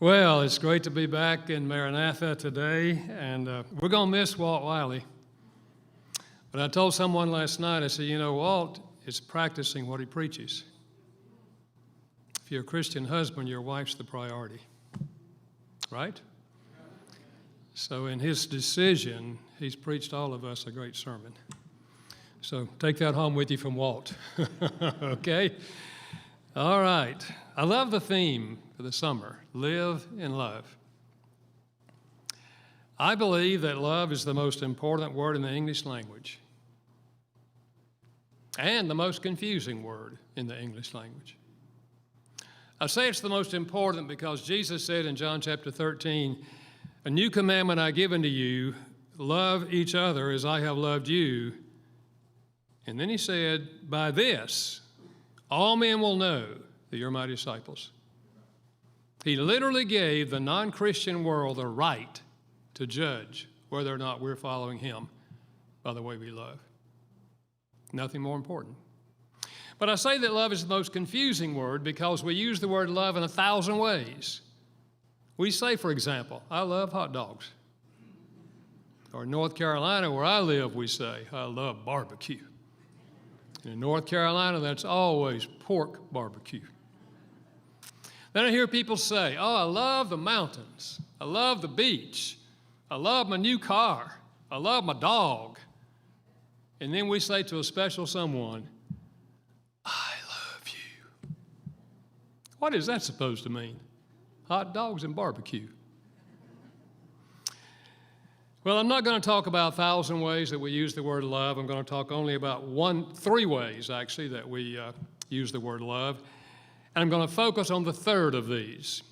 Well, it's great to be back in Maranatha today, and we're going to miss Walt Wiley. But I told someone last night, I said, Walt is practicing what he preaches. If you're a Christian husband, your wife's the priority, right? So in his decision, he's preached all of us a great sermon. So take that home with you from Walt, okay? All right. I love the theme for the summer, live in love. I believe that love is the most important word in the English language and the most confusing word in the English language. I say it's the most important because Jesus said in John chapter 13, "A new commandment I give unto you, love each other as I have loved you." And then he said, "By this, all men will know that you're my disciples." He literally gave the non-Christian world the right to judge whether or not we're following him by the way we love. Nothing more important. But I say that love is the most confusing word because we use the word love in 1,000 ways. We say, for example, "I love hot dogs." Or in North Carolina, where I live, we say, "I love barbecue." In North Carolina, that's always pork barbecue. Then I hear people say, "Oh, I love the mountains. I love the beach. I love my new car. I love my dog." And then we say to a special someone, "I love you." What is that supposed to mean? Hot dogs and barbecue. Well, I'm not going to talk about 1,000 ways that we use the word love. I'm going to talk only about three ways, actually, that we use the word love. And I'm going to focus on the third of these.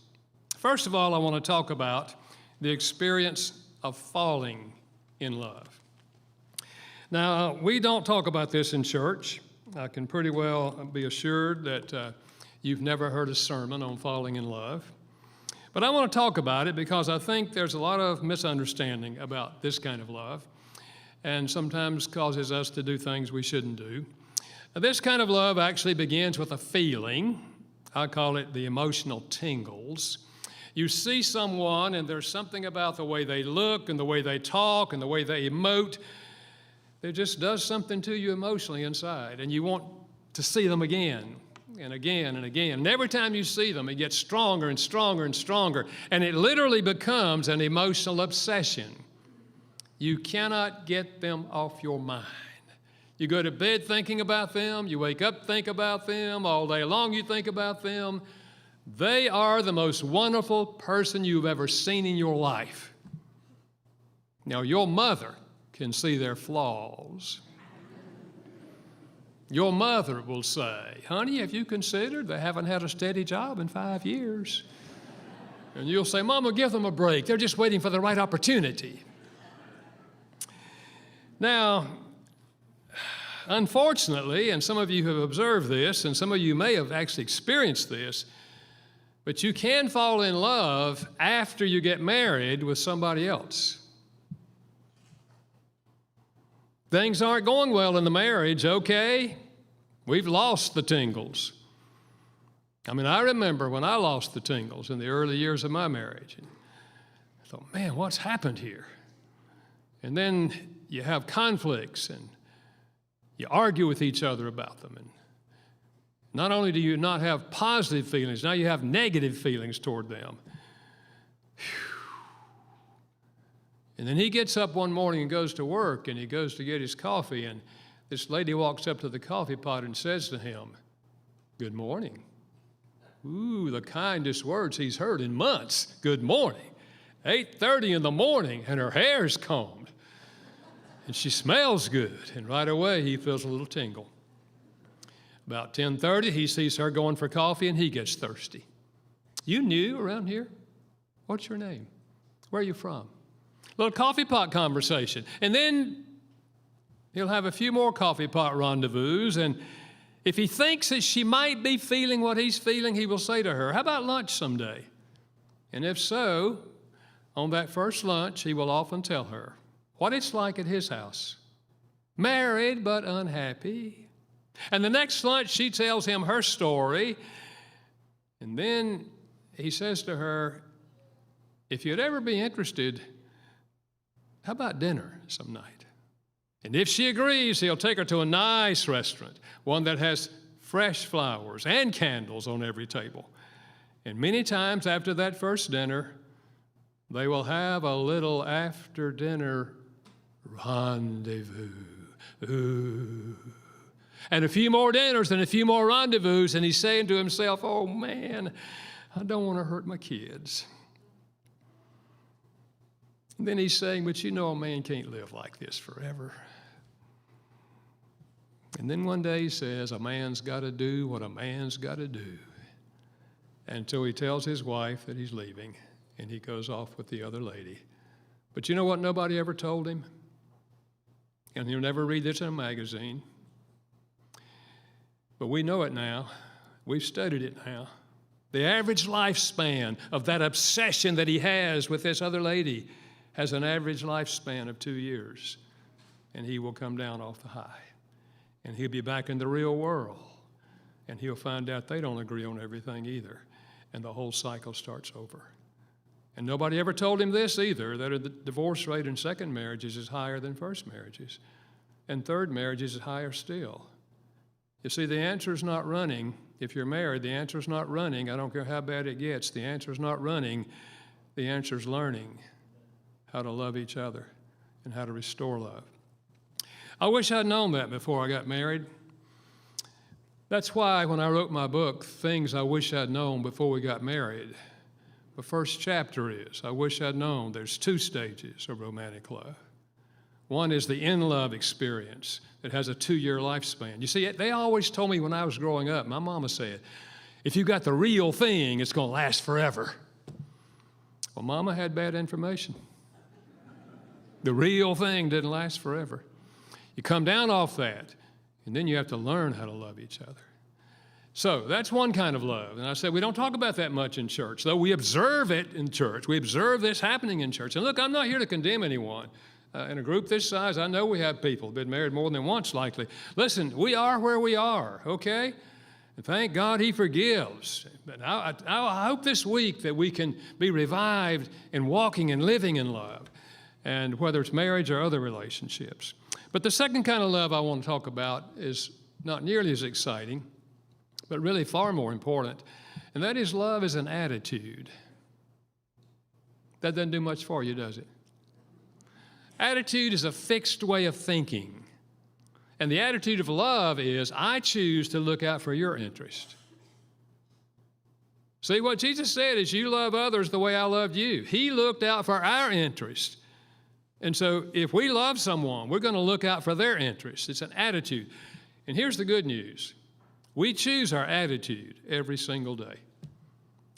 First of all, I want to talk about the experience of falling in love. Now, we don't talk about this in church. I can pretty well be assured that you've never heard a sermon on falling in love. But I want to talk about it because I think there's a lot of misunderstanding about this kind of love and sometimes causes us to do things we shouldn't do. This kind of love actually begins with a feeling. I call it the emotional tingles. You see someone and there's something about the way they look and the way they talk and the way they emote that just does something to you emotionally inside, and you want to see them again and again and again. And every time you see them, it gets stronger and stronger and stronger, and it literally becomes an emotional obsession. You cannot get them off your mind. You go to bed thinking about them, you wake up think about them, all day long you think about them. They are the most wonderful person you've ever seen in your life. Now, your mother can see their flaws. Your mother will say, "Honey, have you considered they haven't had a steady job in 5 years?" And you'll say, "Mama, give them a break. They're just waiting for the right opportunity." Now, unfortunately, and some of you have observed this, and some of you may have actually experienced this, but you can fall in love after you get married with somebody else. Things aren't going well in the marriage, okay? We've lost the tingles. I mean, I remember when I lost the tingles in the early years of my marriage. And I thought, man, what's happened here? And then you have conflicts and you argue with each other about them. And not only do you not have positive feelings, now you have negative feelings toward them. Whew. And then he gets up one morning and goes to work, and he goes to get his coffee, and this lady walks up to the coffee pot and says to him, "Good morning." Ooh, the kindest words he's heard in months. Good morning. 8:30 in the morning, and her hair's combed. And she smells good, and right away he feels a little tingle. About 10:30, he sees her going for coffee, and he gets thirsty. "You new around here? What's your name? Where are you from?" Little coffee pot conversation. And then he'll have a few more coffee pot rendezvous, and if he thinks that she might be feeling what he's feeling, he will say to her, "How about lunch someday?" And if so, on that first lunch, he will often tell her what it's like at his house. Married but unhappy. And the next lunch, she tells him her story. And then he says to her, if you'd ever be interested, how about dinner some night? And if she agrees, he'll take her to a nice restaurant, one that has fresh flowers and candles on every table. And many times after that first dinner, they will have a little after-dinner rendezvous. Ooh. And a few more dinners and a few more rendezvous, and he's saying to himself, oh man, I don't want to hurt my kids. And then he's saying, but you know a man can't live like this forever. And then one day he says, a man's got to do what a man's got to do. Until he tells his wife that he's leaving, and he goes off with the other lady. But you know what nobody ever told him? And you'll never read this in a magazine. But we know it now. We've studied it now. The average lifespan of that obsession that he has with this other lady has an average lifespan of 2 years. And he will come down off the high. And he'll be back in the real world. And he'll find out they don't agree on everything either. And the whole cycle starts over. And nobody ever told him this either, that the divorce rate in second marriages is higher than first marriages. And third marriages is higher still. You see, the answer is not running. If you're married, the answer is not running. I don't care how bad it gets. The answer is not running. The answer is learning how to love each other and how to restore love. I wish I'd known that before I got married. That's why when I wrote my book, Things I Wish I'd Known Before We Got Married, the first chapter is, I wish I'd known there's 2 stages of romantic love. One is the in-love experience that has a 2-year lifespan. You see, they always told me when I was growing up, my mama said, if you got the real thing, it's going to last forever. Well, Mama had bad information. The real thing didn't last forever. You come down off that, and then you have to learn how to love each other. So that's one kind of love. And I said, we don't talk about that much in church, though we observe it in church. We observe this happening in church. And look, I'm not here to condemn anyone. In a group this size, I know we have people who've been married more than once, likely. Listen, we are where we are, okay? And thank God he forgives. But I hope this week that we can be revived in walking and living in love, and whether it's marriage or other relationships. But the second kind of love I want to talk about is not nearly as exciting, but really far more important, and that is love as an attitude. That doesn't do much for you, does it? Attitude is a fixed way of thinking. And the attitude of love is, I choose to look out for your interest. See, what Jesus said is, you love others the way I loved you. He looked out for our interest. And so if we love someone, we're going to look out for their interest. It's an attitude. And here's the good news. We choose our attitude every single day.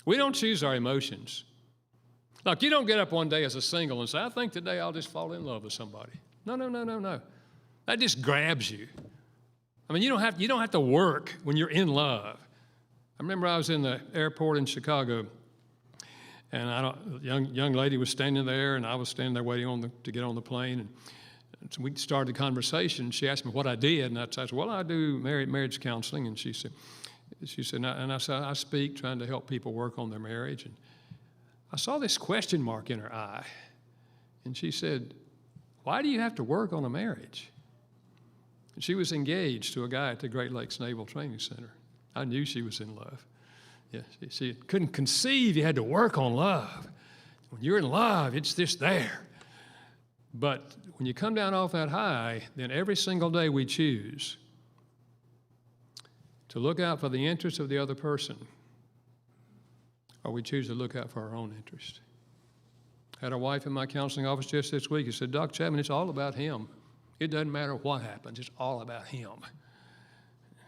We don't choose our emotions. Like, you don't get up one day as a single and say, I think today I'll just fall in love with somebody. No. That just grabs you. I mean, you don't have to work when you're in love. I remember I was in the airport in Chicago, and a young lady was standing there, and I was standing there waiting to get on the plane. And so we started the conversation. She asked me what I did, and I said, well, I do marriage counseling. And she said, and I said, I speak trying to help people work on their marriage. And I saw this question mark in her eye, and she said, why do you have to work on a marriage? And she was engaged to a guy at the Great Lakes Naval Training Center. I knew she was in love. Yeah, she couldn't conceive you had to work on love. When you're in love, it's just there. But when you come down off that high, then every single day we choose to look out for the interests of the other person, or we choose to look out for our own interest. I had a wife in my counseling office just this week who said, Dr. Chapman, it's all about him. It doesn't matter what happens, it's all about him.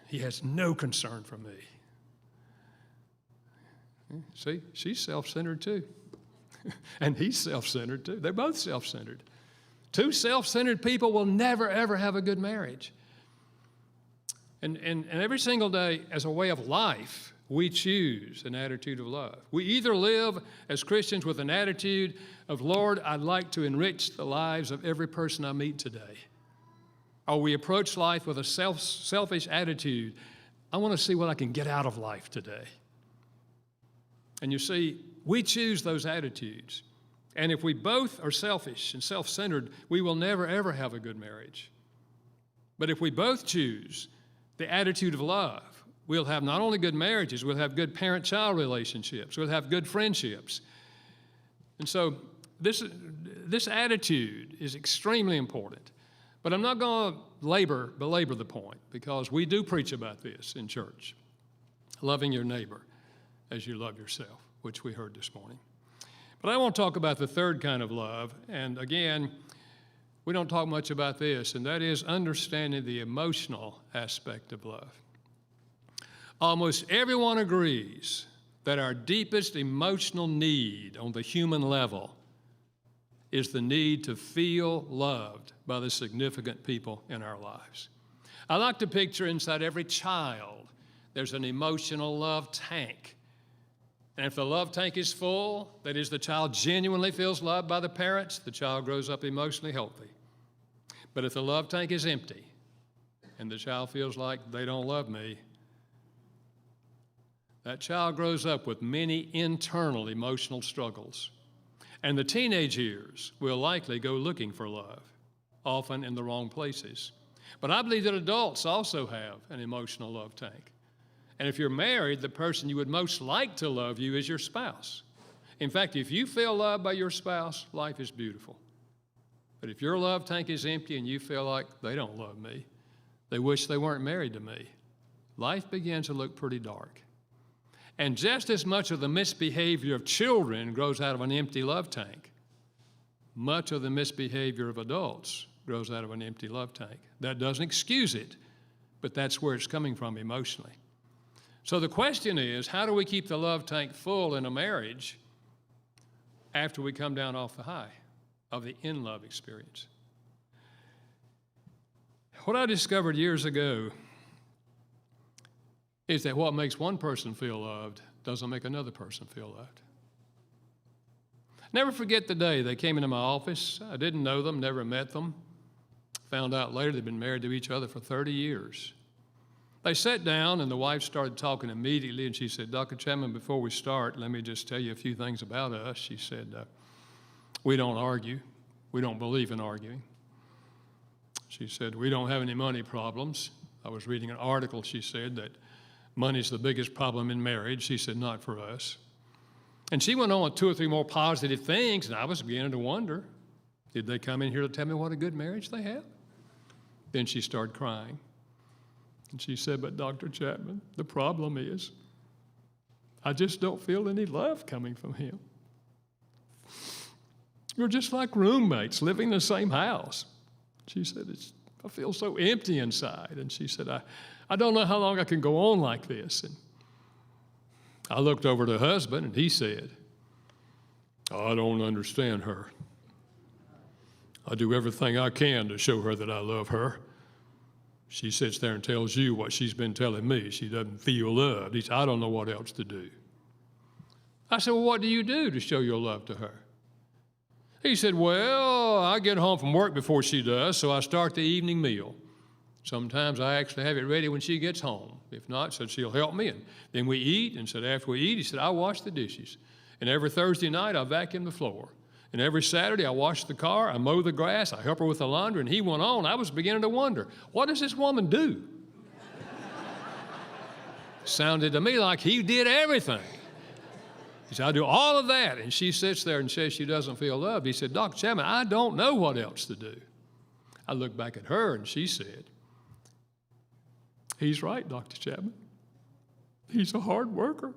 He has no concern for me. See, she's self-centered too. And he's self-centered too. They're both self-centered. 2 self-centered people will never, ever have a good marriage. And every single day, as a way of life, we choose an attitude of love. We either live as Christians with an attitude of, Lord, I'd like to enrich the lives of every person I meet today. Or we approach life with a selfish attitude. I want to see what I can get out of life today. And you see, we choose those attitudes. And if we both are selfish and self-centered, we will never, ever have a good marriage. But if we both choose the attitude of love, we'll have not only good marriages, we'll have good parent-child relationships, we'll have good friendships. And so this attitude is extremely important. But I'm not going to belabor the point, because we do preach about this in church. Loving your neighbor as you love yourself, which we heard this morning. But I want to talk about the third kind of love, and again, we don't talk much about this, and that is understanding the emotional aspect of love. Almost everyone agrees that our deepest emotional need on the human level is the need to feel loved by the significant people in our lives. I like to picture inside every child, there's an emotional love tank. And if the love tank is full, that is, the child genuinely feels loved by the parents, the child grows up emotionally healthy. But if the love tank is empty and the child feels like they don't love me, that child grows up with many internal emotional struggles. And the teenage years will likely go looking for love, often in the wrong places. But I believe that adults also have an emotional love tank. And if you're married, the person you would most like to love you is your spouse. In fact, if you feel loved by your spouse, life is beautiful. But if your love tank is empty and you feel like they don't love me, they wish they weren't married to me, life begins to look pretty dark. And just as much of the misbehavior of children grows out of an empty love tank, much of the misbehavior of adults grows out of an empty love tank. That doesn't excuse it, but that's where it's coming from emotionally. So the question is, how do we keep the love tank full in a marriage after we come down off the high of the in-love experience? What I discovered years ago is that what makes one person feel loved doesn't make another person feel loved. Never forget the day they came into my office. I didn't know them, never met them. Found out later they'd been married to each other for 30 years. They sat down, and the wife started talking immediately, and she said, "Dr. Chapman, before we start, let me just tell you a few things about us." She said, "We don't argue. We don't believe in arguing." She said, "We don't have any money problems." I was reading an article, she said, that money's the biggest problem in marriage. She said, "Not for us." And she went on with 2 or 3 more positive things, and I was beginning to wonder, did they come in here to tell me what a good marriage they have? Then she started crying. And she said, "But Dr. Chapman, the problem is I just don't feel any love coming from him. We're just like roommates living in the same house." She said, "I feel so empty inside." And she said, I don't know how long I can go on like this." And I looked over to her husband, and he said, "I don't understand her. I do everything I can to show her that I love her. She sits there and tells you what she's been telling me. She doesn't feel loved." He said, "I don't know what else to do." I said, "Well, what do you do to show your love to her?" He said, "Well, I get home from work before she does, so I start the evening meal. Sometimes I actually have it ready when she gets home. If not," said, "she'll help me, and then we eat." And said, "After we eat," he said, "I wash the dishes. And every Thursday night, I vacuum the floor. And every Saturday, I wash the car, I mow the grass, I help her with the laundry." And he went on. I was beginning to wonder, what does this woman do? Sounded to me like he did everything. He said, "I do all of that." And she sits there and says she doesn't feel loved. He said, "Dr. Chapman, I don't know what else to do." I looked back at her, and she said, "He's right, Dr. Chapman. He's a hard worker."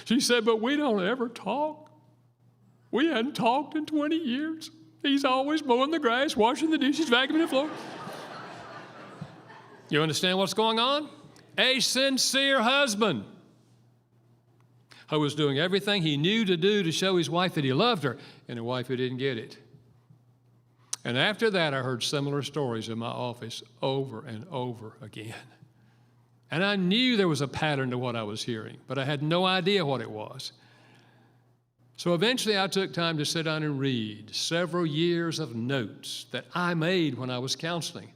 She said, "But we don't ever talk. We hadn't talked in 20 years. He's always mowing the grass, washing the dishes, vacuuming the floor." You understand what's going on? A sincere husband who was doing everything he knew to do to show his wife that he loved her, and a wife who didn't get it. And after that, I heard similar stories in my office over and over again. And I knew there was a pattern to what I was hearing, but I had no idea what it was. So eventually I took time to sit down and read several years of notes that I made when I was counseling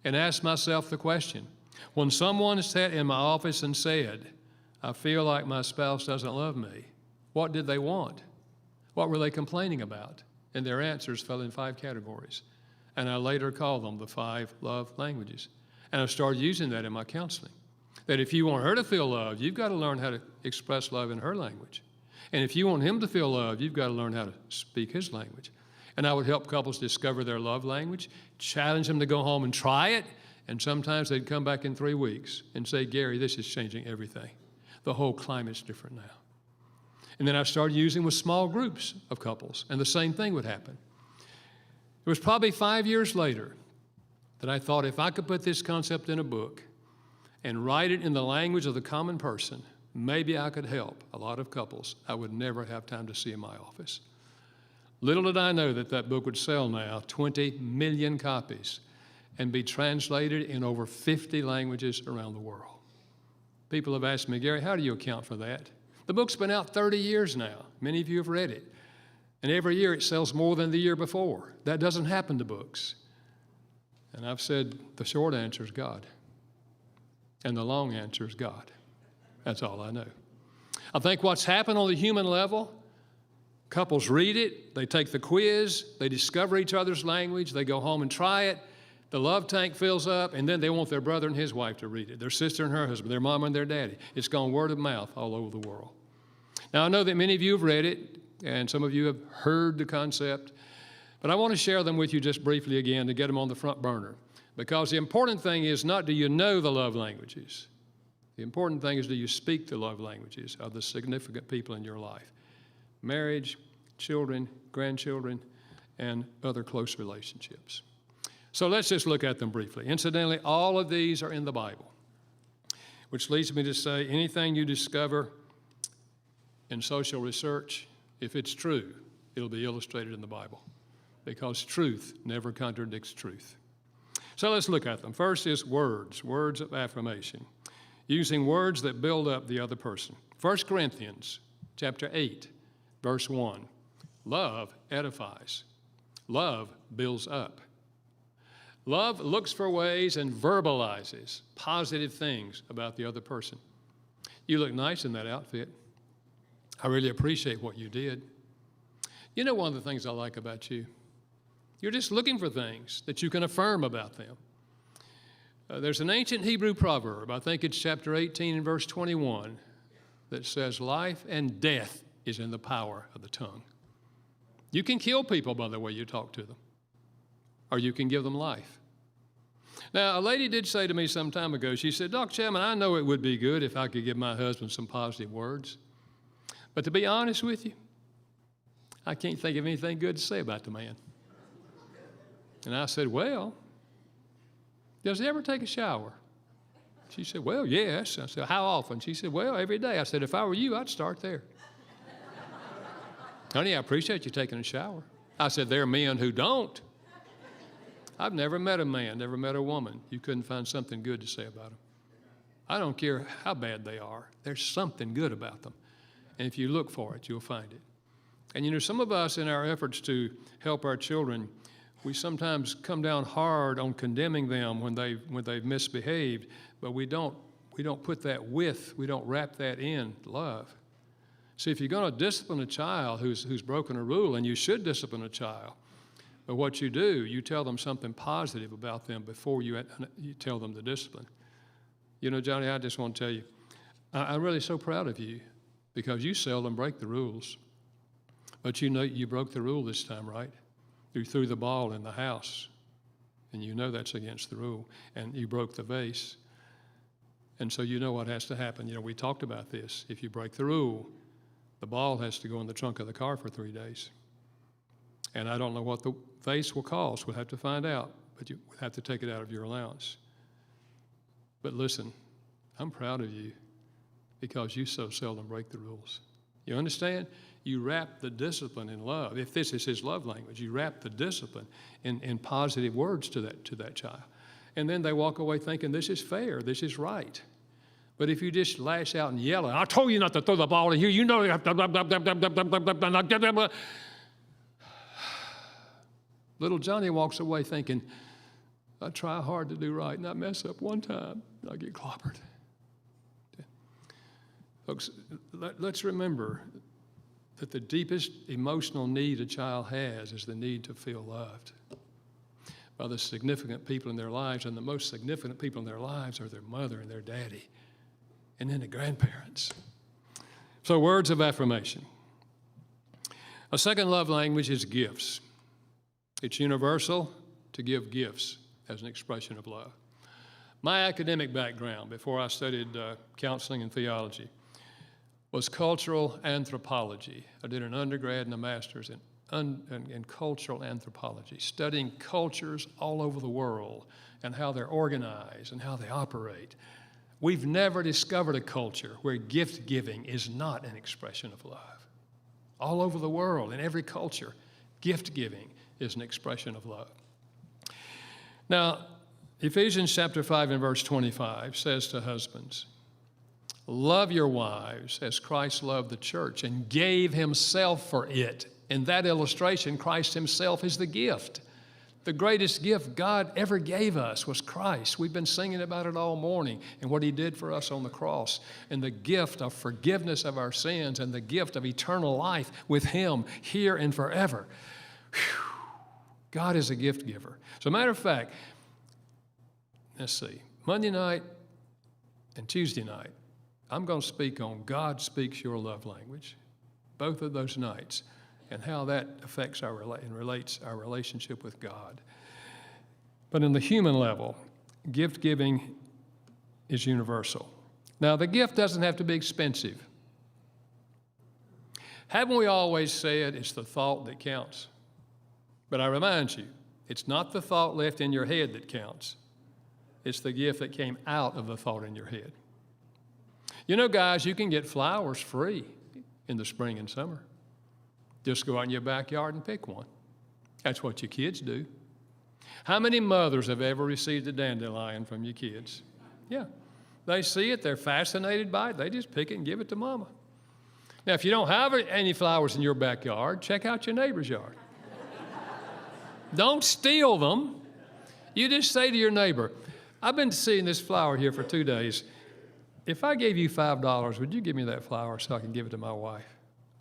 and asked myself the question, when someone sat in my office and said, "I feel like my spouse doesn't love me," what did they want? What were they complaining about? And their answers fell in 5 categories. And I later called them the 5 love languages. And I started using that in my counseling. That if you want her to feel loved, you've got to learn how to express love in her language. And if you want him to feel loved, you've got to learn how to speak his language. And I would help couples discover their love language, challenge them to go home and try it. And sometimes they'd come back in 3 weeks and say, Gary, this is changing everything. The whole climate's different now. And then I started using with small groups of couples, and the same thing would happen. It was probably 5 years later that I thought if I could put this concept in a book and write it in the language of the common person, maybe I could help a lot of couples I would never have time to see in my office. Little did I know that that book would sell now 20 million copies and be translated in over 50 languages around the world. People have asked me, Gary, how do you account for that? The book's been out 30 years now. Many of you have read it. And every year it sells more than the year before. That doesn't happen to books. And I've said the short answer is God. And the long answer is God. That's all I know. I think what's happened on the human level, couples read it, they take the quiz, they discover each other's language, they go home and try it, the love tank fills up, and then they want their brother and his wife to read it, their sister and her husband, their mom and their daddy. It's gone word of mouth all over the world. Now, I know that many of you have read it, and some of you have heard the concept, but I want to share them with you just briefly again to get them on the front burner. Because the important thing is not do you know the love languages. The important thing is do you speak the love languages of the significant people in your life. Marriage, children, grandchildren, and other close relationships. So let's just look at them briefly. Incidentally, all of these are in the Bible, which leads me to say anything you discover in social research, if it's true, it'll be illustrated in the Bible, because truth never contradicts truth. So let's look at them. First is words of affirmation, using words that build up the other person. 1 Corinthians chapter 8, verse 1, love edifies. Love builds up. Love looks for ways and verbalizes positive things about the other person. You look nice in that outfit. I really appreciate what you did. You know one of the things I like about you? You're just looking for things that you can affirm about them. There's an ancient Hebrew proverb, I think it's chapter 18 and verse 21, that says, life and death is in the power of the tongue. You can kill people by the way you talk to them, or you can give them life. Now, a lady did say to me some time ago, she said, Dr. Chapman, I know it would be good if I could give my husband some positive words, but to be honest with you, I can't think of anything good to say about the man. And I said, well, does he ever take a shower? She said, well, yes. I said, how often? She said, well, every day. I said, if I were you, I'd start there. Honey, I appreciate you taking a shower. I said, there are men who don't. I've never met a man, never met a woman. You couldn't find something good to say about them. I don't care how bad they are. There's something good about them. And if you look for it, you'll find it. And you know, some of us in our efforts to help our children, we sometimes come down hard on condemning them when they've misbehaved, but we don't put that we don't wrap that in love. See, if you're going to discipline a child who's broken a rule, and you should discipline a child, but what you do, you tell them something positive about them before you tell them the discipline. You know, Johnny, I just want to tell you, I'm really so proud of you because you seldom break the rules. But you know you broke the rule this time, right? You threw the ball in the house, and you know that's against the rule, and you broke the vase. And so you know what has to happen. You know, we talked about this. If you break the rule, the ball has to go in the trunk of the car for 3 days. And I don't know what the vase will cost. We'll have to find out, but you have to take it out of your allowance. But listen, I'm proud of you because you so seldom break the rules. You understand? You wrap the discipline in love. If this is his love language, you wrap the discipline in positive words to that child. And then they walk away thinking, this is fair, this is right. But if you just lash out and yell, I told you not to throw the ball in here, you know, little Johnny walks away thinking, I try hard to do right, and I mess up one time, and I get clobbered. Folks, let's remember that the deepest emotional need a child has is the need to feel loved by the significant people in their lives, and the most significant people in their lives are their mother and their daddy, and then the grandparents. So words of affirmation. A second love language is gifts. It's universal to give gifts as an expression of love. My academic background before I studied counseling and theology was cultural anthropology. I did an undergrad and a master's in cultural anthropology, studying cultures all over the world and how they're organized and how they operate. We've never discovered a culture where gift giving is not an expression of love. All over the world, in every culture, gift giving is an expression of love. Now, Ephesians chapter 5 and verse 25 says to husbands, love your wives as Christ loved the church and gave himself for it. In that illustration, Christ himself is the gift. The greatest gift God ever gave us was Christ. We've been singing about it all morning and what he did for us on the cross, and the gift of forgiveness of our sins and the gift of eternal life with him here and forever. Whew. God is a gift giver. As a matter of fact, let's see, Monday night and Tuesday night, I'm going to speak on God Speaks Your Love Language, both of those nights, and how that affects and relates our relationship with God. But in the human level, gift giving is universal. Now, the gift doesn't have to be expensive. Haven't we always said it's the thought that counts? But I remind you, it's not the thought left in your head that counts. It's the gift that came out of the thought in your head. You know, guys, you can get flowers free in the spring and summer. Just go out in your backyard and pick one. That's what your kids do. How many mothers have ever received a dandelion from your kids? Yeah. They see it, they're fascinated by it, they just pick it and give it to mama. Now, if you don't have any flowers in your backyard, check out your neighbor's yard. Don't steal them. You just say to your neighbor, I've been seeing this flower here for 2 days. If I gave you $5, would you give me that flower so I can give it to my wife?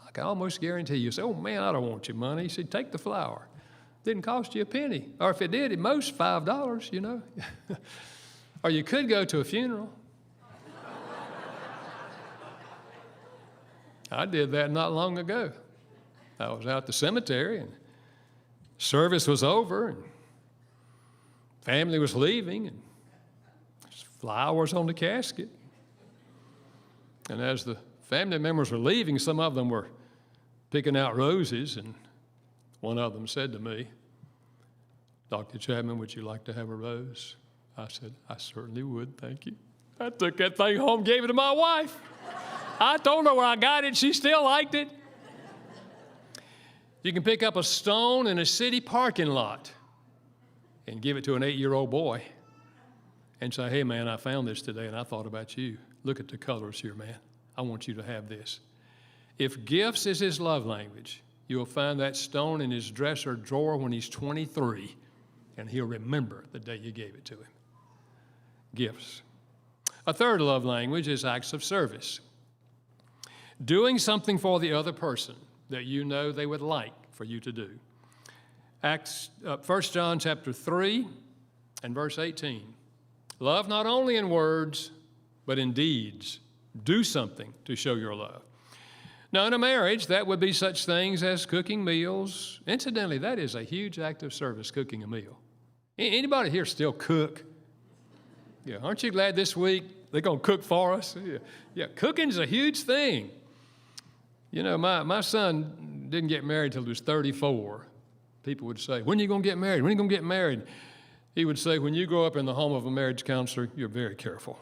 I can almost guarantee you say, oh man, I don't want your money. He said, take the flower. Didn't cost you a penny. Or if it did, at most $5, you know. Or you could go to a funeral. I did that not long ago. I was out at the cemetery and service was over and family was leaving and flowers on the casket. And as the family members were leaving, some of them were picking out roses, and one of them said to me, Dr. Chapman, would you like to have a rose? I said, I certainly would, thank you. I took that thing home, gave it to my wife. I told her where I got it, she still liked it. You can pick up a stone in a city parking lot and give it to an 8-year-old boy and say, hey man, I found this today and I thought about you. Look at the colors here, man. I want you to have this. If gifts is his love language, you'll find that stone in his dresser drawer when he's 23, and he'll remember the day you gave it to him. Gifts. A third love language is acts of service. Doing something for the other person that you know they would like for you to do. 1 John chapter 3 and verse 18. Love not only in words, but in deeds. Do something to show your love. Now, in a marriage, that would be such things as cooking meals. Incidentally, that is a huge act of service, cooking a meal. Anybody here still cook? Yeah, aren't you glad this week they're going to cook for us? Yeah, cooking's a huge thing. You know, my son didn't get married till he was 34. People would say, when are you going to get married? When are you going to get married? He would say, when you grow up in the home of a marriage counselor, you're very careful.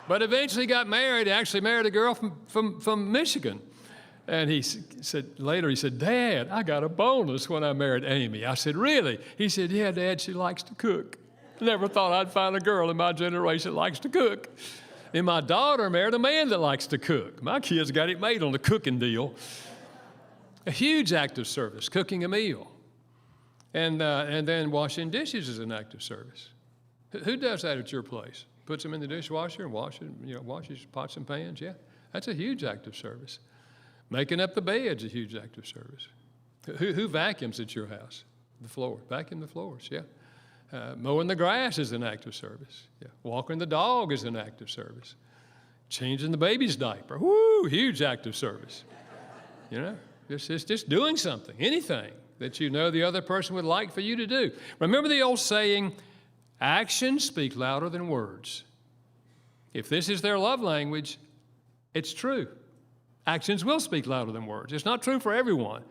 But eventually got married. He actually married a girl from Michigan. And he said, Dad, I got a bonus when I married Amy. I said, really? He said, yeah, Dad, she likes to cook. Never thought I'd find a girl in my generation that likes to cook. And my daughter married a man that likes to cook. My kids got it made on the cooking deal. A huge act of service, cooking a meal. And then washing dishes is an act of service. Who does that at your place? Puts them in the dishwasher and washes pots and pans, yeah? That's a huge act of service. Making up the bed's a huge act of service. Who vacuums at your house? The floor. Vacuum the floors, yeah. Mowing the grass is an act of service. Yeah. Walking the dog is an act of service. Changing the baby's diaper, whoo, huge act of service. You know, it's just doing something, anything that you know the other person would like for you to do. Remember the old saying, actions speak louder than words. If this is their love language, it's true. Actions will speak louder than words. It's not true for everyone,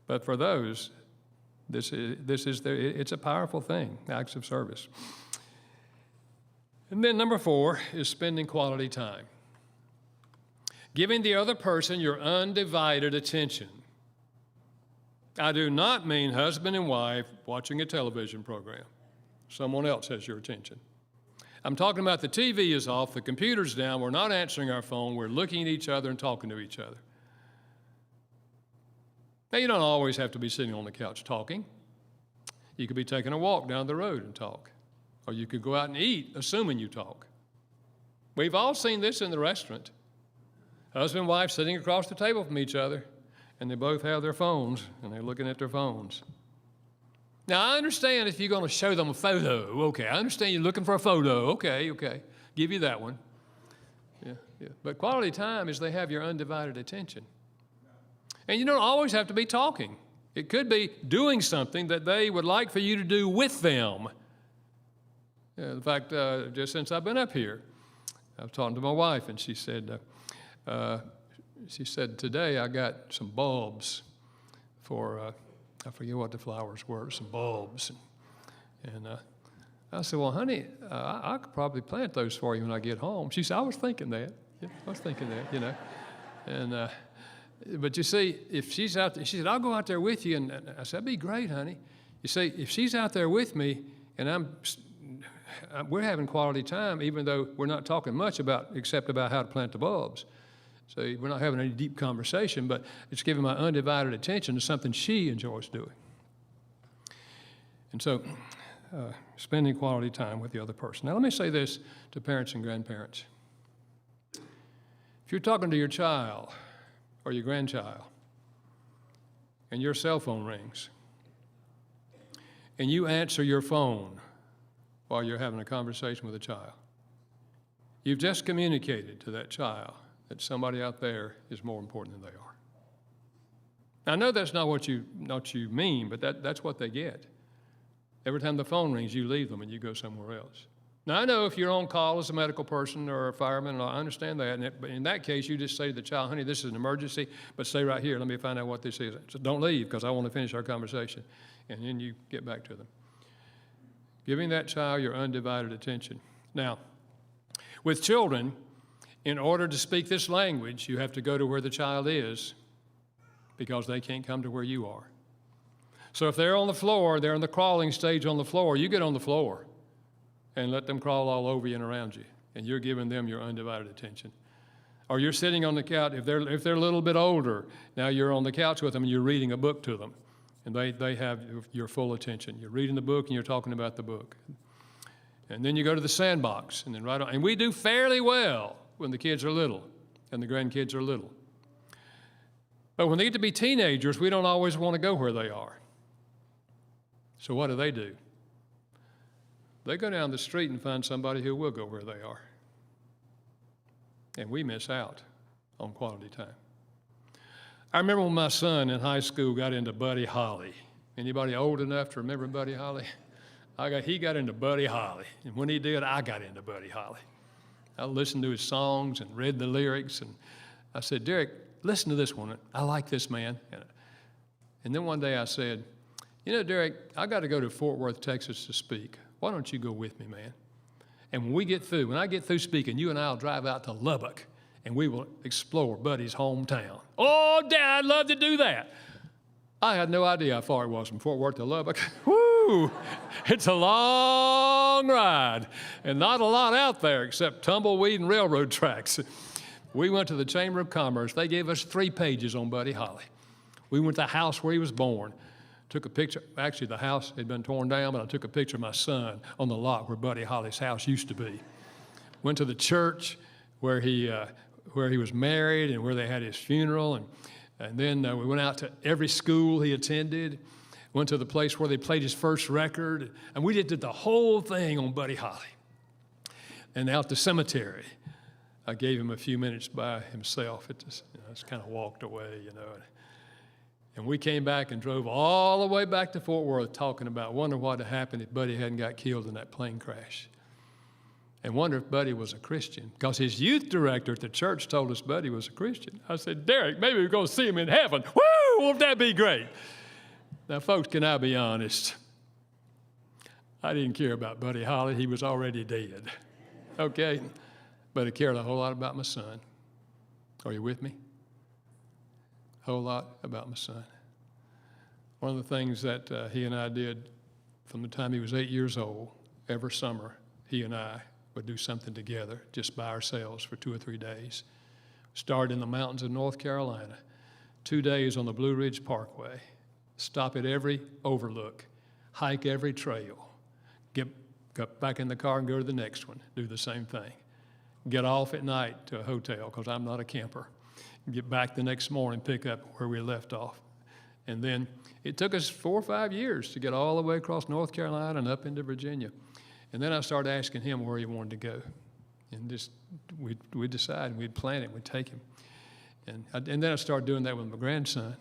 but for those, it's a powerful thing, acts of service. And then number 4 is spending quality time. Giving the other person your undivided attention. I do not mean husband and wife watching a television program. Someone else has your attention. I'm talking about the TV is off, the computer's down, we're not answering our phone, we're looking at each other and talking to each other. Now, you don't always have to be sitting on the couch talking. You could be taking a walk down the road and talk. Or you could go out and eat, assuming you talk. We've all seen this in the restaurant. Husband and wife sitting across the table from each other, and they both have their phones, and they're looking at their phones. Now, I understand if you're going to show them a photo. Okay, I understand you're looking for a photo. Okay. Give you that one. Yeah. But quality time is they have your undivided attention. And you don't always have to be talking. It could be doing something that they would like for you to do with them. In fact, just since I've been up here, I was talking to my wife, and she said, today I got some bulbs for, I forget what the flowers were, some bulbs. And I said, well, honey, I could probably plant those for you when I get home. She said, I was thinking that. Yeah, I was thinking that, you know. And but you see, if she's out there, she said, I'll go out there with you. And I said, that'd be great, honey. You see, if she's out there with me and we're having quality time, even though we're not talking much except about how to plant the bulbs. So we're not having any deep conversation, but it's giving my undivided attention to something she enjoys doing. And so spending quality time with the other person. Now let me say this to parents and grandparents. If you're talking to your child or your grandchild and your cell phone rings and you answer your phone while you're having a conversation with a child, you've just communicated to that child that somebody out there is more important than they are. Now, I know that's not what you mean, but that's what they get. Every time the phone rings, you leave them and you go somewhere else. Now, I know if you're on call as a medical person or a fireman, I understand that, but in that case, you just say to the child, honey, this is an emergency, but stay right here. Let me find out what this is. So don't leave because I want to finish our conversation. And then you get back to them. Giving that child your undivided attention. Now, with children, in order to speak this language, you have to go to where the child is because they can't come to where you are. So if they're on the floor, they're in the crawling stage on the floor, you get on the floor and let them crawl all over you and around you, and you're giving them your undivided attention. Or you're sitting on the couch, if they're a little bit older, now you're on the couch with them and you're reading a book to them, and they have your full attention. You're reading the book and you're talking about the book. And then you go to the sandbox, and then right on, and we do fairly well when the kids are little and the grandkids are little. But when they get to be teenagers, we don't always want to go where they are. So what do? They go down the street and find somebody who will go where they are. And we miss out on quality time. I remember when my son in high school got into Buddy Holly. Anybody old enough to remember Buddy Holly? He got into Buddy Holly. And when he did, I got into Buddy Holly. I listened to his songs and read the lyrics. And I said, Derek, listen to this one. I like this man. And then one day I said, you know, Derek, I got to go to Fort Worth, Texas to speak. Why don't you go with me, man? And when I get through speaking, you and I will drive out to Lubbock, and we will explore Buddy's hometown. Oh, Dad, I'd love to do that. I had no idea how far it was from Fort Worth to Lubbock. Woo! It's a long ride, and not a lot out there except tumbleweed and railroad tracks. We went to the Chamber of Commerce. They gave us 3 pages on Buddy Holly. We went to the house where he was born. Took a picture. Actually, the house had been torn down, but I took a picture of my son on the lot where Buddy Holly's house used to be. Went to the church where he where he was married and where they had his funeral. And then we went out to every school he attended, went to the place where they played his first record. And we did the whole thing on Buddy Holly. And out the cemetery, I gave him a few minutes by himself. Just kind of walked away, And we came back and drove all the way back to Fort Worth talking about wondering what had happened if Buddy hadn't got killed in that plane crash. And wonder if Buddy was a Christian, because his youth director at the church told us Buddy was a Christian. I said, Derek, maybe we're going to see him in heaven. Woo! Won't that be great? Now, folks, can I be honest? I didn't care about Buddy Holly. He was already dead. Okay? But I cared a whole lot about my son. Are you with me? A whole lot about my son. One of the things that he and I did from the time he was 8 years old, every summer, he and I would do something together just by ourselves for 2 or 3 days. Started in the mountains of North Carolina, 2 days on the Blue Ridge Parkway, stop at every overlook, hike every trail, get back in the car and go to the next one, do the same thing. Get off at night to a hotel, because I'm not a camper. Get back the next morning, pick up where we left off. And then it took us 4 or 5 years to get all the way across North Carolina and up into Virginia. And then I started asking him where he wanted to go. And we'd decide, we'd plan it, we'd take him. And then I started doing that with my grandson.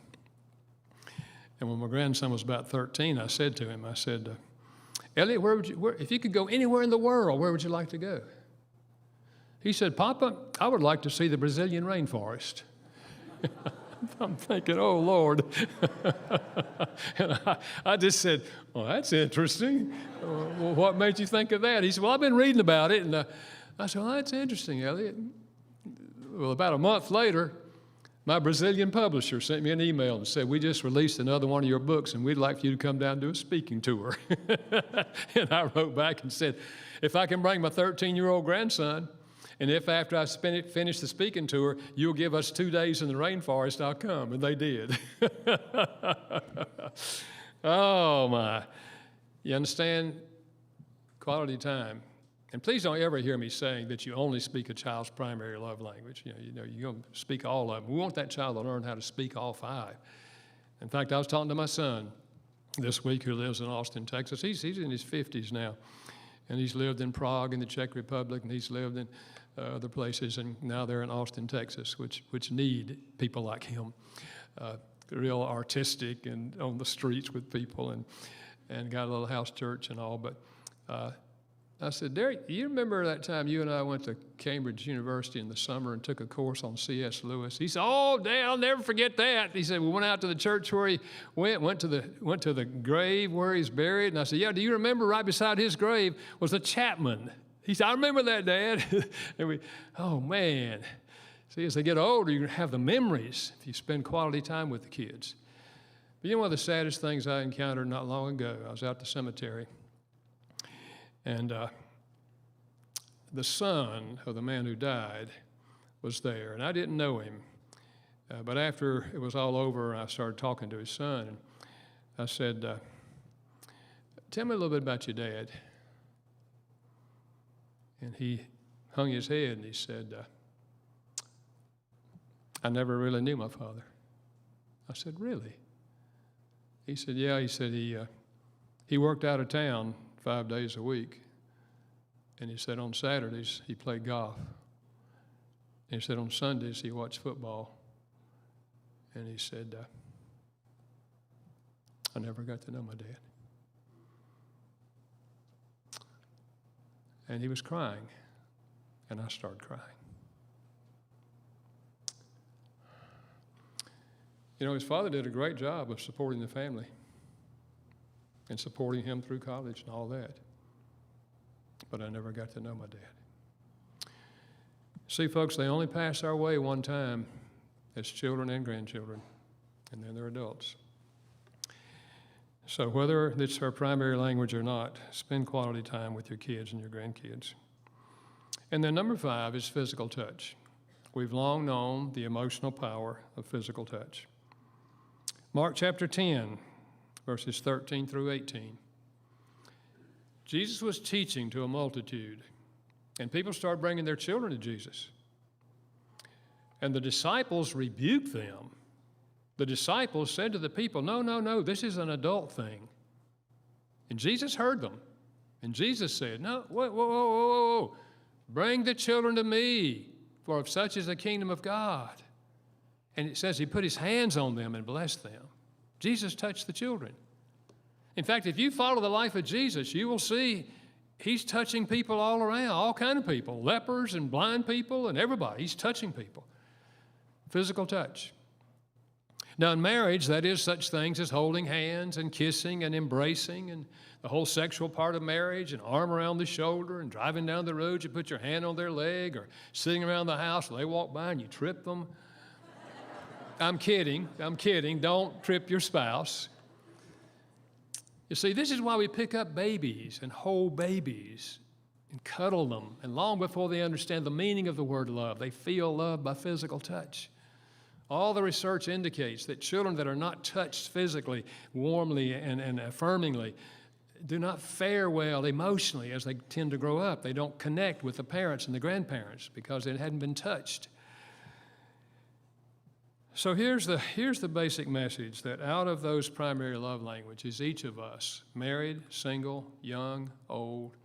And when my grandson was about 13, I said to him, Elliot, if you could go anywhere in the world, where would you like to go? He said, Papa, I would like to see the Brazilian rainforest. I'm thinking, oh, Lord. And I just said, well, that's interesting. Well, what made you think of that? He said, well, I've been reading about it. And I said, well, that's interesting, Elliot. Well, about a month later, my Brazilian publisher sent me an email and said, we just released another one of your books, and we'd like for you to come down and do a speaking tour. And I wrote back and said, if I can bring my 13-year-old grandson, and if after I finish the speaking tour, you'll give us 2 days in the rainforest, I'll come. And they did. Oh, my. You understand? Quality time. And please don't ever hear me saying that you only speak a child's primary love language. You're going to speak all of them. We want that child to learn how to speak all 5. In fact, I was talking to my son this week who lives in Austin, Texas. He's in his 50s now. And he's lived in Prague in the Czech Republic, and he's lived in other places, and now they're in Austin, Texas, which need people like him, real artistic and on the streets with people, and got a little house church and all. But I said, Derek, you remember that time you and I went to Cambridge University in the summer and took a course on C.S. Lewis? He said, oh, Dad, I'll never forget that. He said, we went out to the church where he went to the grave where he's buried. And I said, yeah, do you remember right beside his grave was a Chapman? He said, I remember that, Dad. And oh, man. See, as they get older, you have the memories if you spend quality time with the kids. But you know one of the saddest things I encountered not long ago? I was out at the cemetery. And the son of the man who died was there, and I didn't know him. But after it was all over, I started talking to his son, and I said, tell me a little bit about your dad. And he hung his head, and he said, I never really knew my father. I said, really? He said, yeah. He said he worked out of town 5 days a week. And he said on Saturdays he played golf. And he said on Sundays he watched football. And he said, I never got to know my dad. And he was crying. And I started crying. You know, his father did a great job of supporting the family and supporting him through college and all that. But I never got to know my dad. See, folks, they only pass our way one time as children and grandchildren, and then they're adults. So whether it's our primary language or not, spend quality time with your kids and your grandkids. And then number 5 is physical touch. We've long known the emotional power of physical touch. Mark chapter 10, verses 13 through 18. Jesus was teaching to a multitude, and people started bringing their children to Jesus. And the disciples rebuked them. The disciples said to the people, no, this is an adult thing. And Jesus heard them. And Jesus said, no, whoa. Bring the children to me, for of such is the kingdom of God. And it says he put his hands on them and blessed them. Jesus touched the children. In fact, if you follow the life of Jesus, you will see he's touching people all around, all kind of people, lepers and blind people and everybody. He's touching people. Physical touch. Now, in marriage, that is such things as holding hands and kissing and embracing and the whole sexual part of marriage, and arm around the shoulder, and driving down the road, you put your hand on their leg, or sitting around the house, and they walk by and you trip them. I'm kidding. Don't trip your spouse. You see, this is why we pick up babies and hold babies and cuddle them, and long before they understand the meaning of the word love, they feel love by physical touch. All the research indicates that children that are not touched physically, warmly, and affirmingly do not fare well emotionally as they tend to grow up. They don't connect with the parents and the grandparents because it hadn't been touched. So here's the basic message, that out of those primary love languages, each of us, married, single, young, old,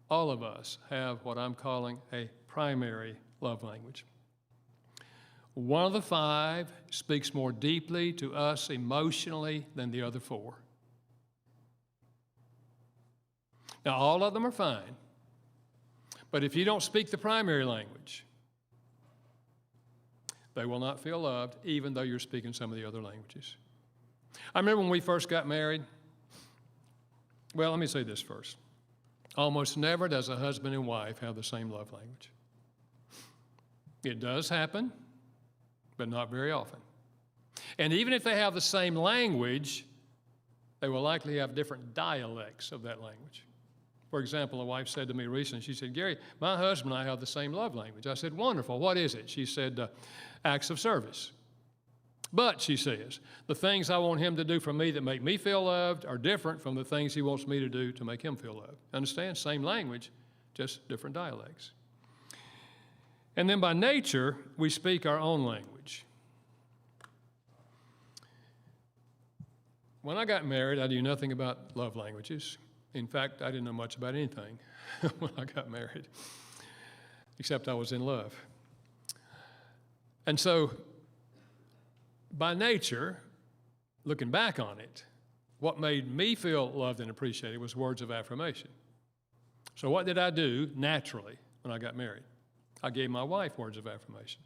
all of us have what I'm calling a primary love language. One of the 5 speaks more deeply to us emotionally than the other 4. Now, all of them are fine, but if you don't speak the primary language, they will not feel loved, even though you're speaking some of the other languages. I remember when we first got married. Well, let me say this first. Almost never does a husband and wife have the same love language. It does happen, but not very often. And even if they have the same language, they will likely have different dialects of that language. For example, a wife said to me recently, she said, Gary, my husband and I have the same love language. I said, wonderful, what is it? She said, acts of service. But, she says, the things I want him to do for me that make me feel loved are different from the things he wants me to do to make him feel loved. Understand? Same language, just different dialects. And then by nature, we speak our own language. When I got married, I knew nothing about love languages. In fact, I didn't know much about anything when I got married, except I was in love. And so, by nature, looking back on it, what made me feel loved and appreciated was words of affirmation. So what did I do naturally when I got married? I gave my wife words of affirmation.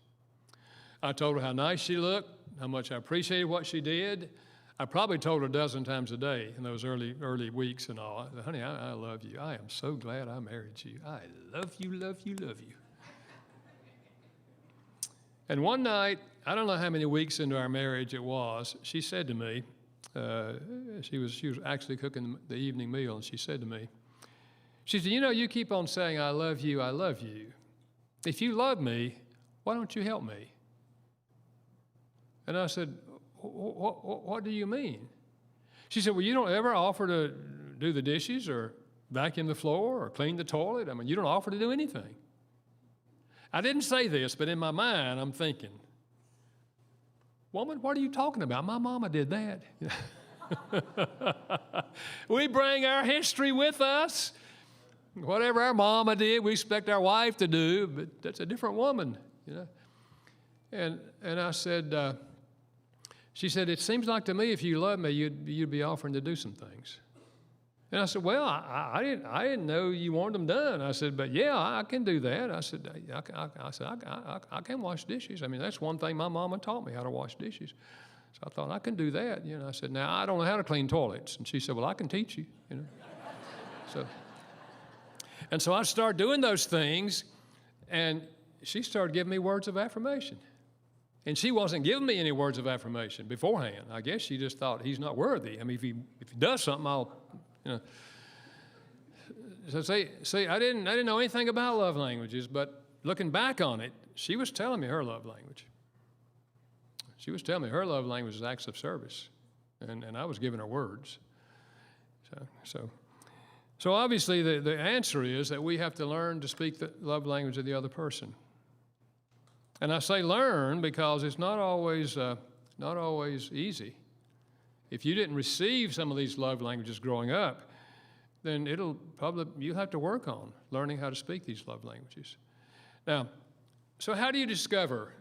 I told her how nice she looked, how much I appreciated what she did. I probably told her a dozen times a day in those early weeks and all, honey, I love you. I am so glad I married you. I love you, love you, love you. And one night, I don't know how many weeks into our marriage it was, she said to me, she was actually cooking the evening meal, and she said to me, she said, you keep on saying, I love you, I love you. If you love me, why don't you help me? And I said, what do you mean? She said, well, you don't ever offer to do the dishes or vacuum the floor or clean the toilet. I mean, you don't offer to do anything. I didn't say this, but in my mind, I'm thinking, woman, what are you talking about? My mama did that. We bring our history with us. Whatever our mama did, we expect our wife to do, but that's a different woman, And I said, she said, it seems like to me if you love me, you'd be offering to do some things. And I said, well, I didn't know you wanted them done. I said, but yeah, I can do that. I said, I can wash dishes. I mean, that's one thing my mama taught me, how to wash dishes. So I thought, I can do that. I said, now, I don't know how to clean toilets. And she said, well, I can teach you, So I started doing those things, and she started giving me words of affirmation. And she wasn't giving me any words of affirmation beforehand. I guess she just thought he's not worthy. I mean, if he does something, I'll. So see, I didn't know anything about love languages, but looking back on it, she was telling me her love language. She was telling me her love language is acts of service, and I was giving her words. So obviously the answer is that we have to learn to speak the love language of the other person. And I say learn because it's not always easy. If you didn't receive some of these love languages growing up, then you have to work on learning how to speak these love languages. Now, so how do you discover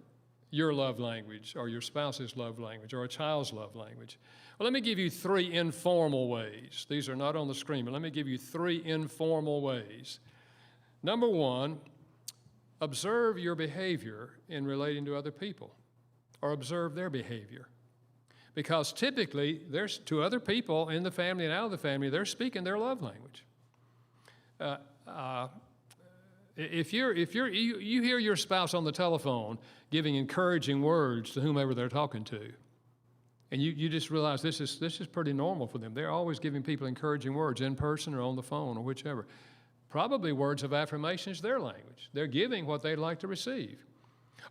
your love language or your spouse's love language or a child's love language? Well, let me give you 3 informal ways. These are not on the screen, but let me give you 3 informal ways. Number 1, observe your behavior in relating to other people, or observe their behavior. Because typically, there's to other people in the family and out of the family, they're speaking their love language. If you hear your spouse on the telephone giving encouraging words to whomever they're talking to, and you just realize this is pretty normal for them. They're always giving people encouraging words in person or on the phone or whichever. Probably words of affirmation is their language. They're giving what they'd like to receive.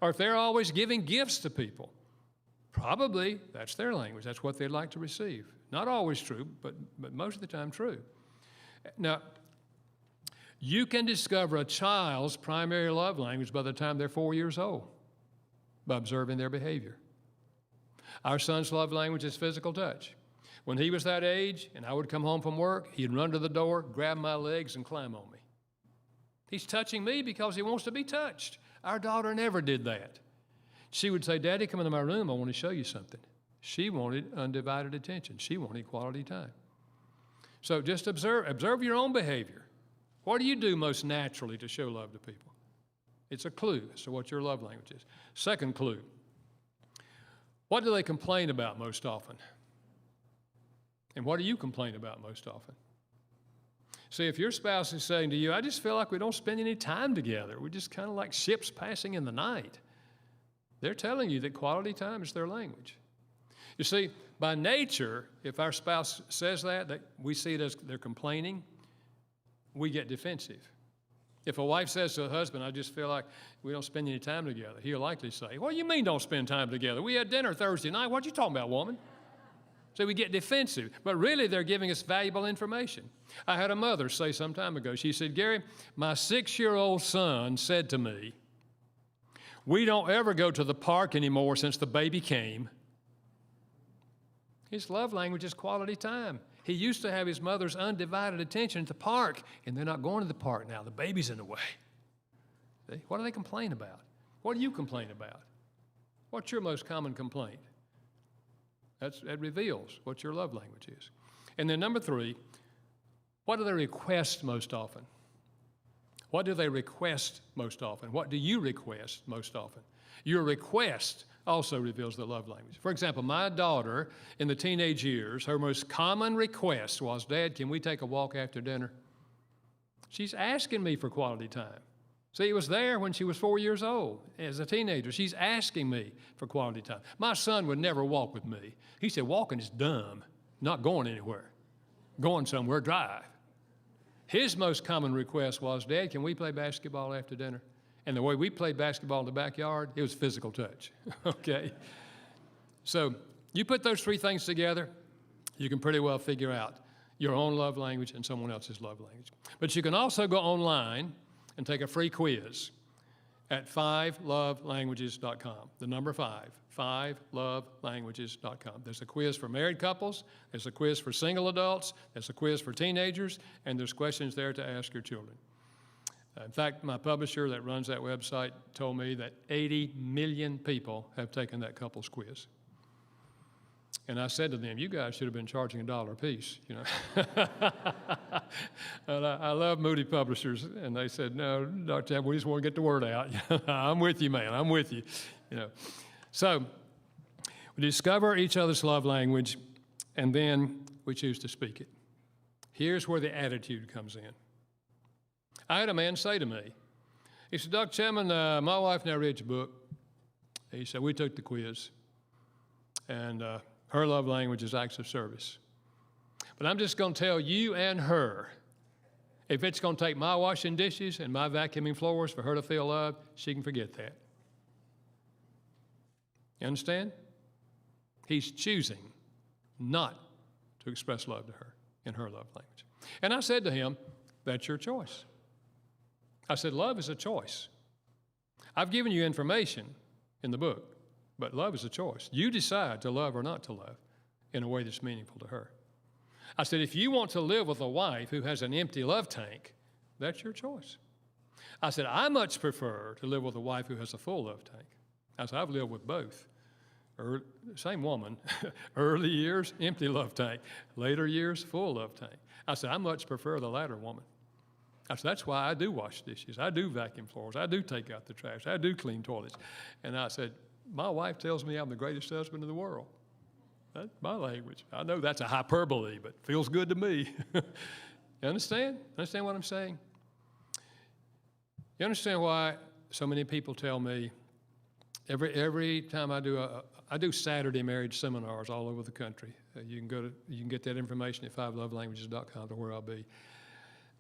Or if they're always giving gifts to people, probably that's their language. That's what they'd like to receive. Not always true, but most of the time true. Now, you can discover a child's primary love language by the time they're 4 years old by observing their behavior. Our son's love language is physical touch. When he was that age and I would come home from work, he'd run to the door, grab my legs, and climb on me. He's touching me because he wants to be touched. Our daughter never did that. She would say, Daddy, come into my room. I want to show you something. She wanted undivided attention. She wanted quality time. So just observe your own behavior. What do you do most naturally to show love to people? It's a clue as to what your love language is. Second clue, what do they complain about most often? And what do you complain about most often? See, if your spouse is saying to you, I just feel like we don't spend any time together. We're just kind of like ships passing in the night. They're telling you that quality time is their language. You see, by nature, if our spouse says that we see it as they're complaining, we get defensive. If a wife says to a husband, I just feel like we don't spend any time together, he'll likely say, what do you mean don't spend time together? We had dinner Thursday night. What you talking about, woman? So we get defensive, but really they're giving us valuable information. I had a mother say some time ago, she said, Gary, my 6-year-old son said to me, we don't ever go to the park anymore since the baby came. His love language is quality time. He used to have his mother's undivided attention at the park, and they're not going to the park now. The baby's in the way. See? What do they complain about? What do you complain about? What's your most common complaint? That reveals what your love language is. And then number 3, what do they request most often? What do they request most often? What do you request most often? Your request also reveals the love language. For example, my daughter in the teenage years, her most common request was, Dad, can we take a walk after dinner? She's asking me for quality time. See, it was there when she was 4 years old as a teenager. She's asking me for quality time. My son would never walk with me. He said, walking is dumb, not going anywhere. Going somewhere, drive. His most common request was, Dad, can we play basketball after dinner? And the way we played basketball in the backyard, it was physical touch, okay? So you put those 3 things together, you can pretty well figure out your own love language and someone else's love language. But you can also go online and take a free quiz at 5lovelanguages.com. The number 5, 5lovelanguages.com. There's a quiz for married couples, there's a quiz for single adults, there's a quiz for teenagers, and there's questions there to ask your children. In fact, my publisher that runs that website told me that 80 million people have taken that couples quiz. And I said to them, you guys should have been charging $1 a piece, you know. And I love Moody Publishers, and they said, no, Dr. Chapman, we just want to get the word out. I'm with you, man, I'm with you, you know. So we discover each other's love language, and then we choose to speak it. Here's where the attitude comes in. I had a man say to me, he said, Dr. Chapman, my wife now read your book. He said, we took the quiz, and her love language is acts of service. But I'm just going to tell you and her, if it's going to take my washing dishes and my vacuuming floors for her to feel loved, she can forget that. You understand? He's choosing not to express love to her in her love language. And I said to him, that's your choice. I said, love is a choice. I've given you information in the book. But love is a choice. You decide to love or not to love in a way that's meaningful to her. I said, if you want to live with a wife who has an empty love tank, that's your choice. I said, I much prefer to live with a wife who has a full love tank. I said, I've lived with both. Same woman, early years, empty love tank. Later years, full love tank. I said, I much prefer the latter woman. I said, that's why I do wash dishes. I do vacuum floors. I do take out the trash. I do clean toilets. And I said, my wife tells me I'm the greatest husband in the world. That's my language. I know that's a hyperbole, but it feels good to me. You understand? Understand what I'm saying? You understand why so many people tell me every time I do Saturday marriage seminars all over the country. You can get that information at 5lovelanguages.com to where I'll be.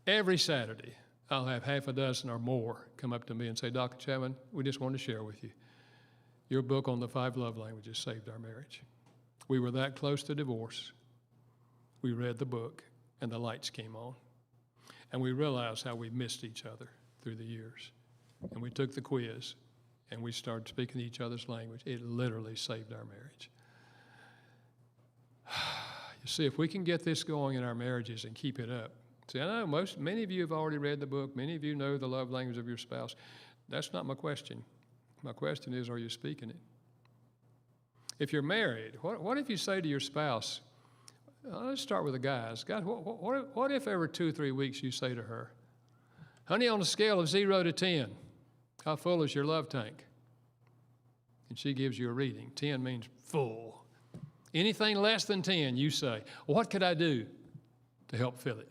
Every Saturday, I'll have half a dozen or more come up to me and say, Dr. Chapman, we just wanted to share with you. Your book on the 5 love languages saved our marriage. We were that close to divorce. We read the book, and the lights came on. And we realized how we missed each other through the years. And we took the quiz, and we started speaking each other's language. It literally saved our marriage. You see, if we can get this going in our marriages and keep it up. See, I know many of you have already read the book. Many of you know the love language of your spouse. That's not my question. My question is, are you speaking it? If you're married, what if you say to your spouse, let's start with the guys. Guys, what if every 2 or 3 weeks you say to her, honey, on a scale of 0 to 10, how full is your love tank? And she gives you a reading. 10 means full. Anything less than 10, you say, what could I do to help fill it?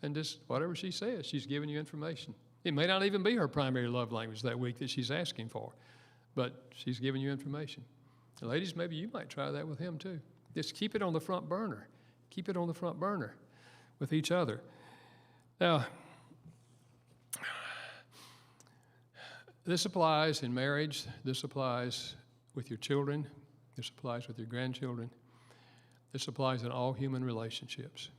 And just whatever she says, she's giving you information. It may not even be her primary love language that week that she's asking for, but she's giving you information. And ladies, maybe you might try that with him too. Just keep it on the front burner. Keep it on the front burner with each other. Now, this applies in marriage. This applies with your children. This applies with your grandchildren. This applies in all human relationships.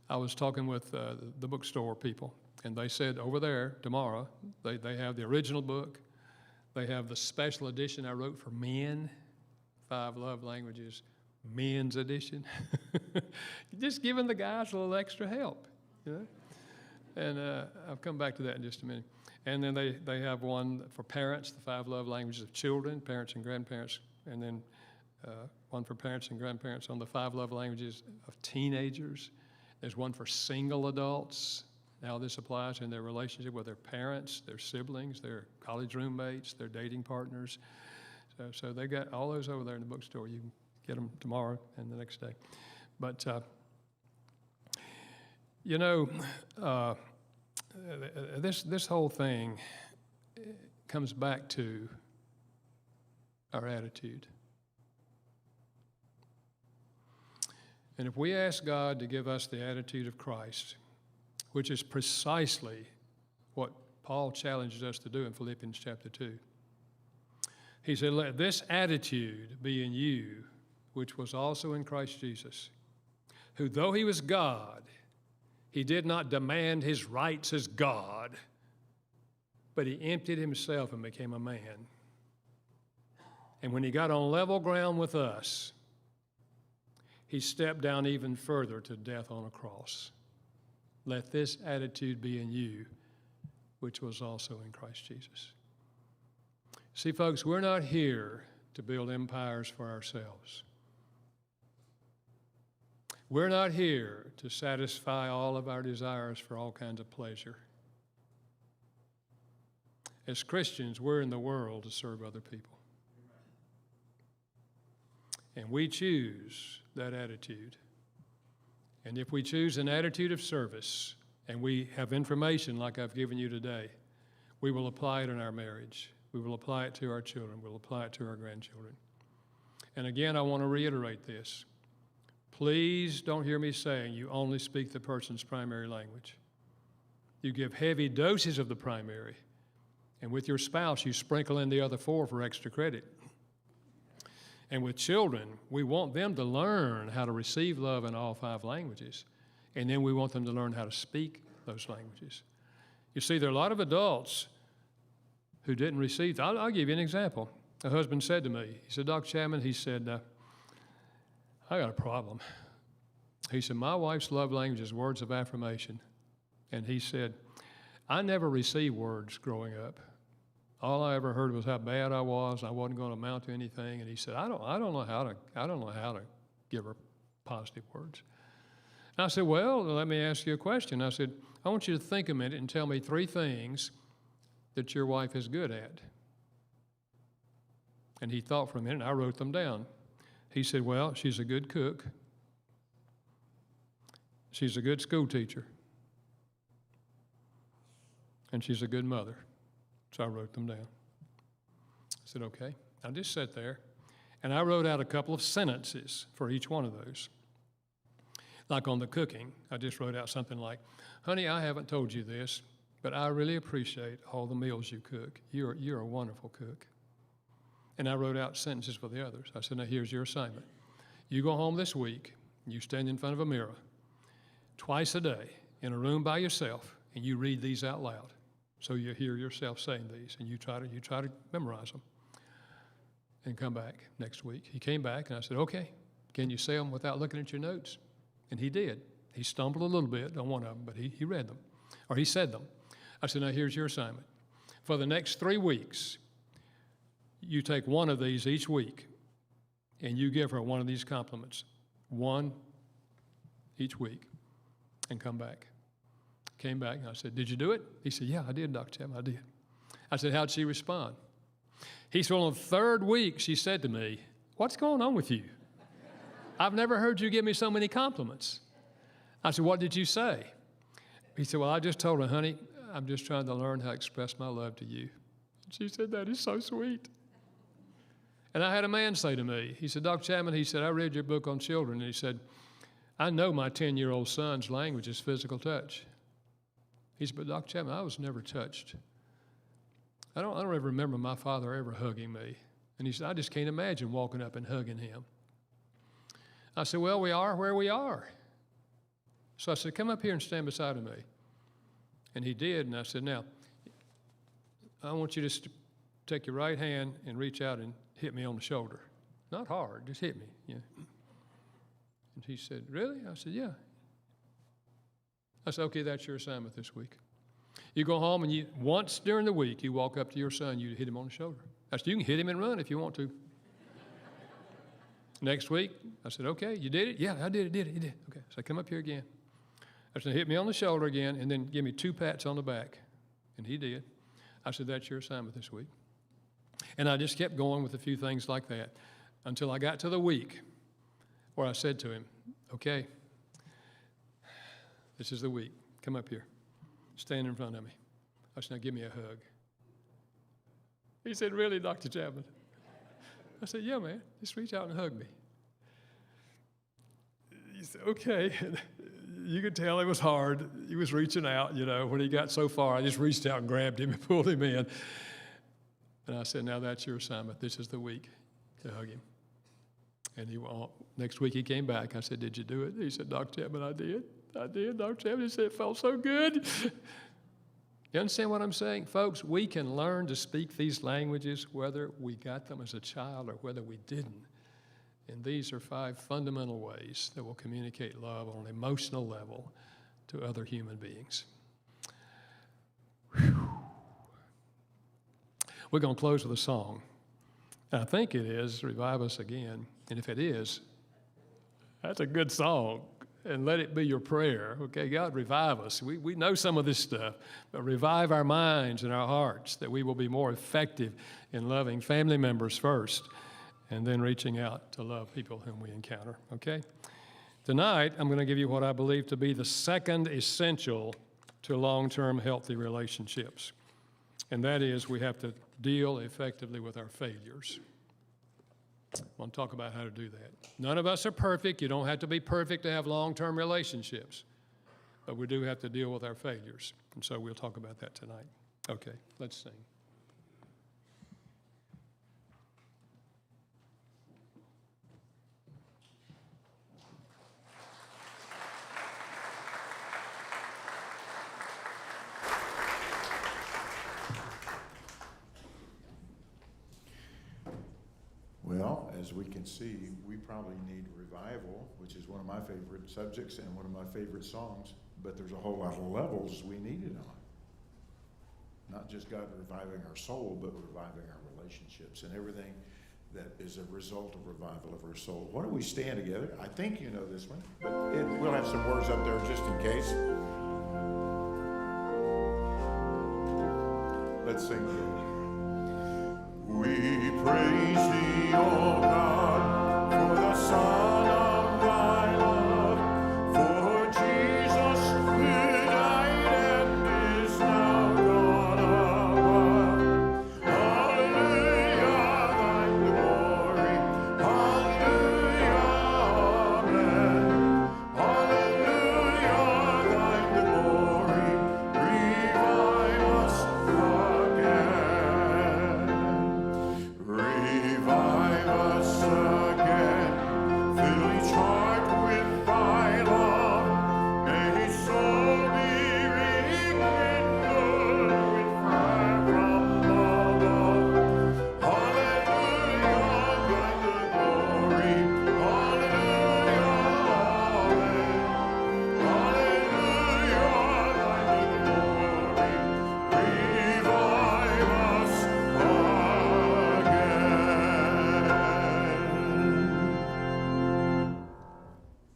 I was talking with the bookstore people, and they said over there tomorrow, they have the original book. They have the special edition I wrote for men, 5 love languages, men's edition. Just giving the guys a little extra help, you know. And I'll come back to that in just a minute. And then they have one for parents, the 5 love languages of children, parents and grandparents, and then one for parents and grandparents on the 5 love languages of teenagers. There's one for single adults, how this applies in their relationship with their parents, their siblings, their college roommates, their dating partners. So they got all those over there in the bookstore. You can get them tomorrow and the next day. But, you know, this whole thing comes back to our attitude. And if we ask God to give us the attitude of Christ, which is precisely what Paul challenges us to do in Philippians chapter 2. He said, let this attitude be in you, which was also in Christ Jesus, who though he was God, he did not demand his rights as God, but he emptied himself and became a man. And when he got on level ground with us, he stepped down even further to death on a cross. Let this attitude be in you, which was also in Christ Jesus. See, folks, we're not here to build empires for ourselves. We're not here to satisfy all of our desires for all kinds of pleasure. As Christians, we're in the world to serve other people. And we choose that attitude. And if we choose an attitude of service, and we have information like I've given you today, we will apply it in our marriage. We will apply it to our children. We'll apply it to our grandchildren. And again, I want to reiterate this. Please don't hear me saying you only speak the person's primary language. You give heavy doses of the primary, and with your spouse, you sprinkle in the other 4 for extra credit. And with children, we want them to learn how to receive love in all 5 languages, and then we want them to learn how to speak those languages. You see, there are a lot of adults who didn't receive. I'll give you an example. A husband said to me, he said, Dr. Chapman, he said, I got a problem. He said, my wife's love language is words of affirmation. And he said, I never received words growing up. All I ever heard was how bad I was. I wasn't going to amount to anything. And he said, I don't know how to give her positive words. And I said, well, let me ask you a question. I said, I want you to think a minute and tell me 3 things that your wife is good at. And he thought for a minute, and I wrote them down. He said, well, she's a good cook. She's a good school teacher. And she's a good mother. So I wrote them down. I said, okay. I just sat there, and I wrote out a couple of sentences for each one of those. Like on the cooking, I just wrote out something like, honey, I haven't told you this, but I really appreciate all the meals you cook. You're a wonderful cook. And I wrote out sentences for the others. I said, now here's your assignment. You go home this week, you stand in front of a mirror twice a day in a room by yourself, and you read these out loud. So you hear yourself saying these, and you try to memorize them. And come back next week. He came back, and I said, okay, can you say them without looking at your notes? And he did. He stumbled a little bit on one of them, but he read them, or he said them. I said, now here's your assignment. For the next 3 weeks, you take one of these each week, and you give her one of these compliments, one each week, and come back. Came back, and I said, did you do it? He said, yeah, I did, Dr. Chapman, I did. I said, how'd she respond? He said, on the 3rd week, she said to me, what's going on with you? I've never heard you give me so many compliments. I said, what did you say? He said, well, I just told her, honey, I'm just trying to learn how to express my love to you. She said, that is so sweet. And I had a man say to me, he said, Dr. Chapman, he said, I read your book on children, and he said, I know my 10-year-old son's language is physical touch. He said, but Dr. Chapman, I was never touched. I don't ever remember my father ever hugging me. And he said, I just can't imagine walking up and hugging him. I said, well, we are where we are. So I said, come up here and stand beside of me. And he did, and I said, now, I want you to take your right hand and reach out and hit me on the shoulder. Not hard, just hit me. Yeah. And he said, really? I said, yeah. I said, okay, that's your assignment this week. You go home and once during the week, you walk up to your son, you hit him on the shoulder. I said, you can hit him and run if you want to. Next week, I said, okay, you did it? Yeah, I did it. Okay, so come up here again. I said, hit me on the shoulder again, and then give me 2 pats on the back. And he did. I said, that's your assignment this week. And I just kept going with a few things like that until I got to the week where I said to him, okay, this is the week. Come up here. Stand in front of me. I said, now give me a hug. He said, really, Dr. Chapman? I said, yeah, man, just reach out and hug me. He said, okay. You could tell it was hard. He was reaching out, when he got so far, I just reached out and grabbed him and pulled him in. And I said, now that's your assignment. This is the week to hug him. And next week he came back. I said, did you do it? He said, Dr. Chapman, I did, Dr. Chapman. He said, it felt so good. You understand what I'm saying? Folks, we can learn to speak these languages whether we got them as a child or whether we didn't. And these are 5 fundamental ways that will communicate love on an emotional level to other human beings. Whew. We're going to close with a song. And I think it is Revive Us Again. And if it is, that's a good song. And let it be your prayer. Okay, God, revive us. We know some of this stuff, but revive our minds and our hearts that we will be more effective in loving family members first and then reaching out to love people whom we encounter, okay? Tonight, I'm going to give you what I believe to be the second essential to long-term healthy relationships, and that is we have to deal effectively with our failures. I want to talk about how to do that. None of us are perfect. You don't have to be perfect to have long-term relationships, but we do have to deal with our failures, and so we'll talk about that tonight. Okay, let's sing. Well, as we can see, we probably need revival, which is one of my favorite subjects and one of my favorite songs, but there's a whole lot of levels we need it on. Not just God reviving our soul, but reviving our relationships and everything that is a result of revival of our soul. Why don't we stand together? I think you know this one, but we'll have some words up there just in case. Let's sing together. We praise Thee.